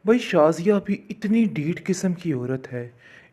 भाई शाज़िया भी इतनी ढीठ किस्म की औरत है।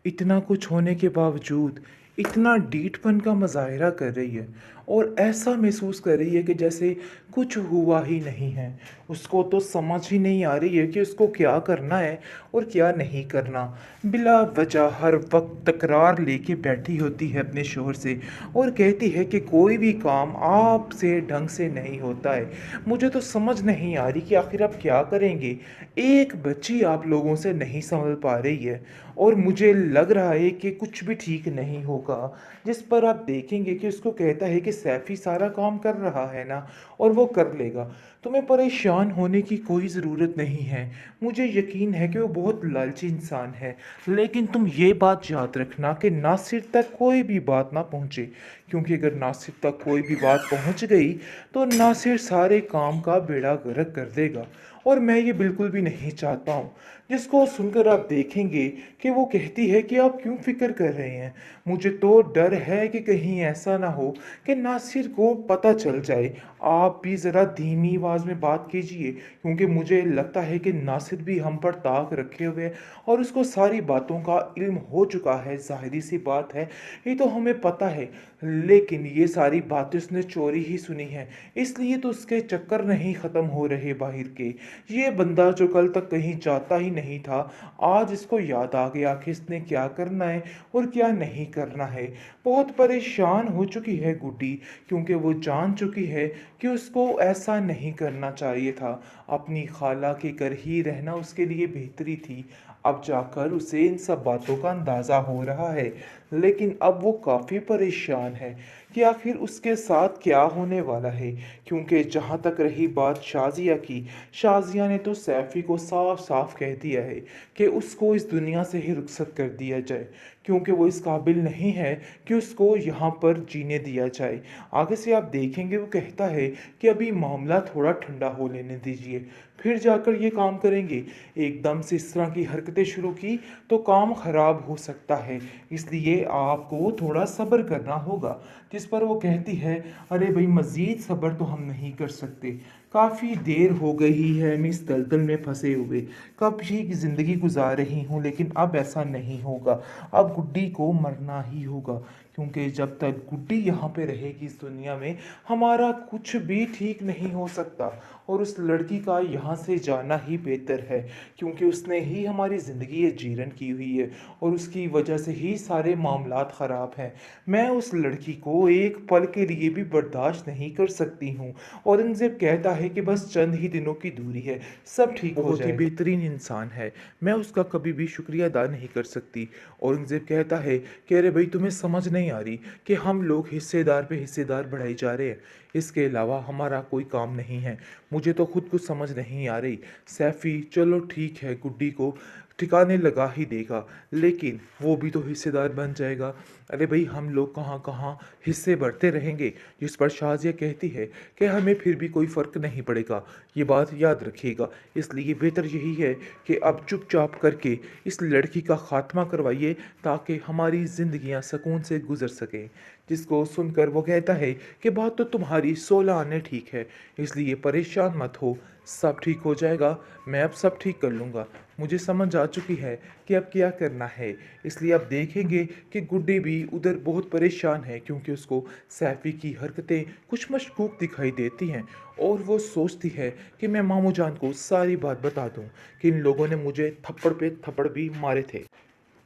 इतना कुछ होने के बावजूद इतना ढीठपन का मुज़ाहिरा कर रही है और ऐसा महसूस कर रही है कि जैसे कुछ हुआ ही नहीं है। उसको तो समझ ही नहीं आ रही है कि उसको क्या करना है और क्या नहीं करना। बिला वजह हर वक्त तकरार लेके बैठी होती है अपने शोहर से और कहती है कि कोई भी काम आपसे ढंग से नहीं होता है। मुझे तो समझ नहीं आ रही कि आखिर आप क्या करेंगे। एक बच्ची आप लोगों से नहीं संभल पा रही है और मुझे लग रहा है कि कुछ भी ठीक नहीं होगा। जिस पर आप देखेंगे कि उसको कहता है कि सैफ़ी सारा काम कर रहा है ना और वो कर लेगा। तुम्हें परेशान होने की कोई ज़रूरत नहीं है। मुझे यकीन है कि वो बहुत लालची इंसान है। लेकिन तुम ये बात याद रखना कि नासिर तक कोई भी बात ना पहुँचे, क्योंकि अगर नासिर तक कोई भी बात पहुँच गई तो नासिर सारे काम का बेड़ा गर्क कर देगा और मैं ये बिल्कुल भी नहीं चाहता हूँ। जिसको सुनकर आप देखेंगे कि वो कहती है कि आप क्यों फ़िक्र कर रहे हैं। मुझे तो डर है कि कहीं ऐसा ना हो कि नासिर को पता चल जाए। आप भी ज़रा धीमी आवाज़ में बात कीजिए, क्योंकि मुझे लगता है कि नासिर भी हम पर ताक रखे हुए है और उसको सारी बातों का इल्म हो चुका है। ज़ाहिर सी बात है, ये तो हमें पता है, लेकिन ये सारी बातें उसने चोरी ही सुनी है, इसलिए तो उसके चक्कर नहीं ख़त्म हो रहे बाहर के। ये बंदा जो कल तक कहीं जाता ही नहीं था, आज इसको याद आ गया कि इसने क्या करना है और क्या नहीं करना है। बहुत परेशान हो चुकी है गुड्डी, क्योंकि वो जान चुकी है कि उसको ऐसा नहीं करना चाहिए था। अपनी खाला के घर ही रहना उसके लिए बेहतरी थी। अब जाकर उसे इन सब बातों का अंदाज़ा हो रहा है, लेकिन अब वो काफ़ी परेशान है कि आखिर उसके साथ क्या होने वाला है। क्योंकि जहाँ तक रही बात शाज़िया की, शाज़िया ने तो सैफ़ी को साफ साफ कह दिया है कि उसको इस दुनिया से ही रुखसत कर दिया जाए, क्योंकि वो इस काबिल नहीं है कि उसको यहाँ पर जीने दिया जाए। आगे से आप देखेंगे वो कहता है कि अभी मामला थोड़ा ठंडा हो लेने दीजिए, फिर जाकर ये काम करेंगे। एकदम से इस तरह की हरकतें शुरू की तो काम ख़राब हो सकता है, इसलिए आपको थोड़ा सब्र करना होगा। जिस पर वो कहती है, अरे भाई मज़ीद सब्र तो हम नहीं कर सकते। काफ़ी देर हो गई है मैं इस दलदल में फंसे हुए, कब ही की ज़िंदगी गुजार रही हूँ, लेकिन अब ऐसा नहीं होगा। अब गुड्डी को मरना ही होगा, क्योंकि जब तक गुड्डी यहाँ पे रहेगी इस दुनिया में, हमारा कुछ भी ठीक नहीं हो सकता और उस लड़की का यहाँ से जाना ही बेहतर है, क्योंकि उसने ही हमारी ज़िंदगी जीरन की हुई है और उसकी वजह से ही सारे मामलात ख़राब हैं। मैं उस लड़की को एक पल के लिए भी बर्दाश्त नहीं कर सकती हूँ। औरंगज़ेब कहता है कि बस चंद ही दिनों की दूरी है, सब ठीक हो बहुत ही जाएगा। बेहतरीन इंसान है, मैं उसका कभी भी शुक्रिया अदा नहीं कर सकती। औरंगज़ेब कहता है कि अरे भाई तुम्हें समझ नहीं आ रही कि हम लोग हिस्सेदार पे हिस्सेदार बढ़ाई जा रहे हैं, इसके अलावा हमारा कोई काम नहीं है। मुझे तो खुद कुछ समझ नहीं आ रही। सैफ़ी चलो ठीक है, गुड्डी को ठिकाने लगा ही देगा, लेकिन वो भी तो हिस्सेदार बन जाएगा। अरे भाई हम लोग कहाँ कहाँ हिस्से बढ़ते रहेंगे। जिस पर शाज़िया कहती है कि हमें फिर भी कोई फ़र्क नहीं पड़ेगा, ये बात याद रखिएगा। इसलिए बेहतर यही है कि अब चुपचाप करके इस लड़की का ख़ात्मा करवाइए, ताकि हमारी ज़िंदगियाँ सुकून से गुजर सकें। जिसको सुनकर वो कहता है कि बात तो तुम्हारी 16 आने ठीक है, इसलिए परेशान मत हो, सब ठीक हो जाएगा। मैं अब सब ठीक कर लूँगा। मुझे समझ आ चुकी है कि अब क्या करना है। इसलिए आप देखेंगे कि गुड्डी भी उधर बहुत परेशान है, क्योंकि उसको सैफ़ी की हरकतें कुछ मशकूक दिखाई देती हैं और वो सोचती है कि मैं मामू जान को सारी बात बता दूं कि इन लोगों ने मुझे थप्पड़ पे थप्पड़ भी मारे थे।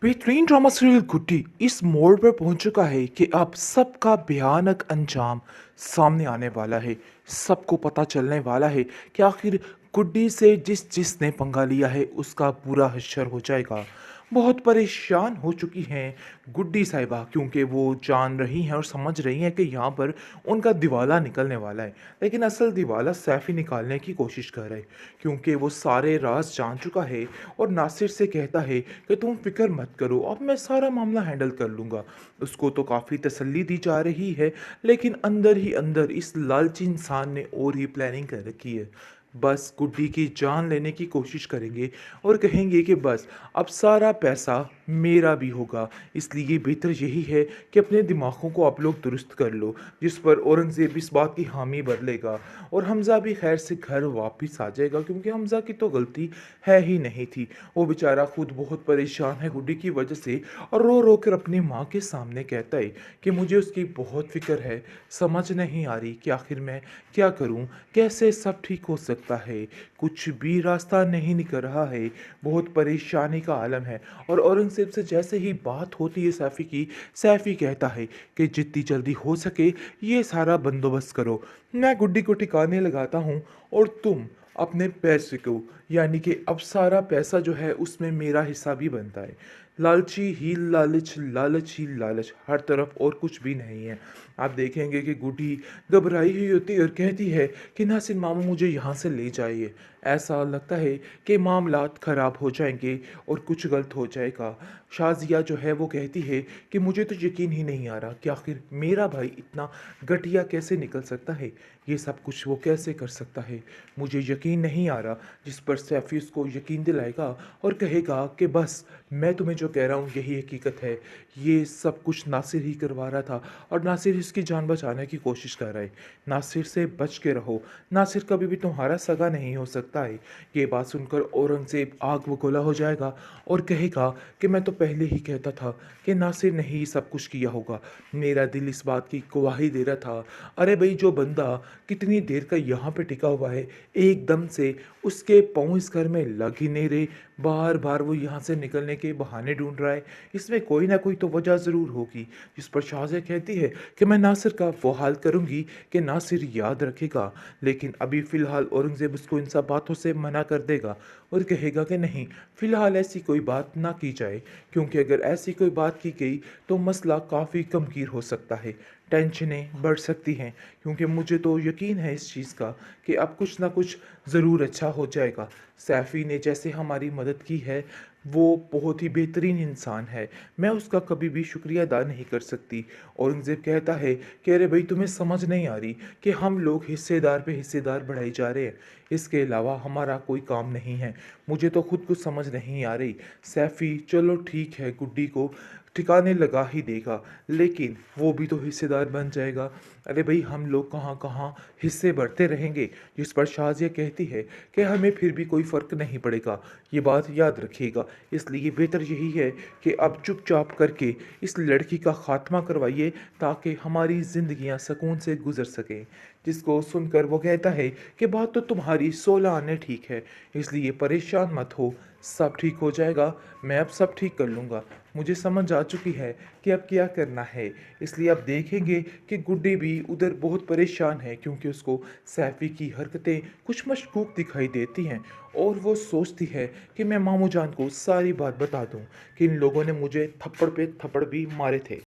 बेहतरीन ड्रामा सीरियल गुड्डी इस मोड़ पर पहुंच चुका है कि अब सबका भयानक अंजाम सामने आने वाला है। सबको पता चलने वाला है कि आखिर गुड्डी से जिसने पंगा लिया है उसका बुरा हश्र हो जाएगा। बहुत परेशान हो चुकी हैं गुड्डी साहिबा, क्योंकि वो जान रही हैं और समझ रही हैं कि यहाँ पर उनका दिवाला निकलने वाला है, लेकिन असल दिवाला सैफ़ी निकालने की कोशिश कर रहे हैं, क्योंकि वो सारे राज जान चुका है और नासिर से कहता है कि तुम फिक्र मत करो, अब मैं सारा मामला हैंडल कर लूँगा। उसको तो काफ़ी तसल्ली दी जा रही है, लेकिन अंदर ही अंदर इस लालची इंसान ने और ही प्लानिंग कर रखी है। बस गुड्डी की जान लेने की कोशिश करेंगे और कहेंगे कि बस अब सारा पैसा मेरा भी होगा। इसलिए बेहतर यही है कि अपने दिमागों को आप लोग दुरुस्त कर लो, जिस पर औरंगज़ेब इस बात की हामी भर लेगा और हमज़ा भी खैर से घर वापस आ जाएगा, क्योंकि हमज़ा की तो गलती है ही नहीं थी। वो बेचारा खुद बहुत परेशान है गुड्डी की वजह से और रो रो कर अपनी माँ के सामने कहता है कि मुझे उसकी बहुत फ़िक्र है, समझ नहीं आ रही कि आखिर मैं क्या करूँ, कैसे सब ठीक हो सकता है, कुछ भी रास्ता नहीं निकल रहा है, बहुत परेशानी का आलम है। और औरंगज़ेब से जैसे ही बात होती है सैफ़ी की, सैफ़ी कहता है कि जितनी जल्दी हो सके ये सारा बंदोबस्त करो, मैं गुड्डी को ठिकाने लगाता हूँ और तुम अपने पैसे को, यानी कि अब सारा पैसा जो है उसमें मेरा हिस्सा भी बनता है। लालची ही लालच, लालच ही लालच, हर तरफ और कुछ भी नहीं है। आप देखेंगे कि गुड्डी घबराई हुई होती है और कहती है कि नासिर मामू मुझे यहाँ से ले जाइए। ऐसा लगता है कि मामलात ख़राब हो जाएंगे और कुछ गलत हो जाएगा। शाज़िया जो है वो कहती है कि मुझे तो यकीन ही नहीं आ रहा कि आखिर मेरा भाई इतना घटिया कैसे निकल सकता है, ये सब कुछ वो कैसे कर सकता है, मुझे यकीन नहीं आ रहा। जिस पर सैफ़ी उसको यकीन दिलाएगा और कहेगा कि बस मैं तुम्हें जो कह रहा हूँ यही हकीकत है, ये सब कुछ नासिर ही करवा रहा था और नासिर इसकी जान बचाने की कोशिश कर रहा है। नासिर से बच के रहो, नासिर कभी भी तुम्हारा सगा नहीं हो सकता है। ये बात सुनकर औरंगज़ेब आग बगोला हो जाएगा और कहेगा कि मैं तो पहले ही कहता था कि नासिर ने ही सब कुछ किया होगा, मेरा दिल इस बात की गवाही दे रहा था। अरे भाई, जो बंदा कितनी देर का यहाँ पे टिका हुआ है, एकदम से उसके पाँव इस घर में लग ही नहीं रहे, बार बार वो यहाँ से निकलने के बहाने ढूंढ रहा है, इसमें कोई ना कोई तो वजह ज़रूर होगी। जिस पर शाज़िया कहती है कि मैं नासिर का वो हाल करूँगी कि नासिर याद रखेगा। लेकिन अभी फ़िलहाल औरंगज़ेब उसको इन सब बातों से मना कर देगा और कहेगा कि नहीं, फ़िलहाल ऐसी कोई बात ना की जाए, क्योंकि अगर ऐसी कोई बात की गई तो मसला काफ़ी गंभीर हो सकता है, टेंशनें बढ़ सकती हैं। क्योंकि मुझे तो यकीन है इस चीज़ का कि अब कुछ ना कुछ ज़रूर अच्छा हो जाएगा। सैफ़ी ने जैसे हमारी मदद की है, वो बहुत ही बेहतरीन इंसान है, मैं उसका कभी भी शुक्रिया अदा नहीं कर सकती। औरंगज़ेब कहता है कि अरे भाई, तुम्हें समझ नहीं आ रही कि हम लोग हिस्सेदार पे हिस्सेदार बढ़ाई जा रहे हैं, इसके अलावा हमारा कोई काम नहीं है, मुझे तो खुद कुछ समझ नहीं आ रही। सैफ़ी चलो ठीक है, गुड्डी को ठिकाने लगा ही देगा, लेकिन वो भी तो हिस्सेदार बन जाएगा। अरे भाई, हम लोग कहाँ कहाँ हिस्से बढ़ते रहेंगे। जिस पर शाज़िया कहती है कि हमें फिर भी कोई फ़र्क नहीं पड़ेगा, ये बात याद रखिएगा। इसलिए बेहतर यही है कि अब चुपचाप करके इस लड़की का ख़ात्मा करवाइए, ताकि हमारी ज़िंदगियां सुकून से गुजर सकें। जिसको सुनकर वो कहता है कि बात तो तुम्हारी 16 आने ठीक है, इसलिए परेशान मत हो, सब ठीक हो जाएगा, मैं अब सब ठीक कर लूँगा। मुझे समझ आ चुकी है कि अब क्या करना है। इसलिए आप देखेंगे कि गुड्डी भी उधर बहुत परेशान है, क्योंकि उसको सैफ़ी की हरकतें कुछ मशकूक दिखाई देती हैं और वो सोचती है कि मैं मामू जान को सारी बात बता दूं कि इन लोगों ने मुझे थप्पड़ पे थप्पड़ भी मारे थे।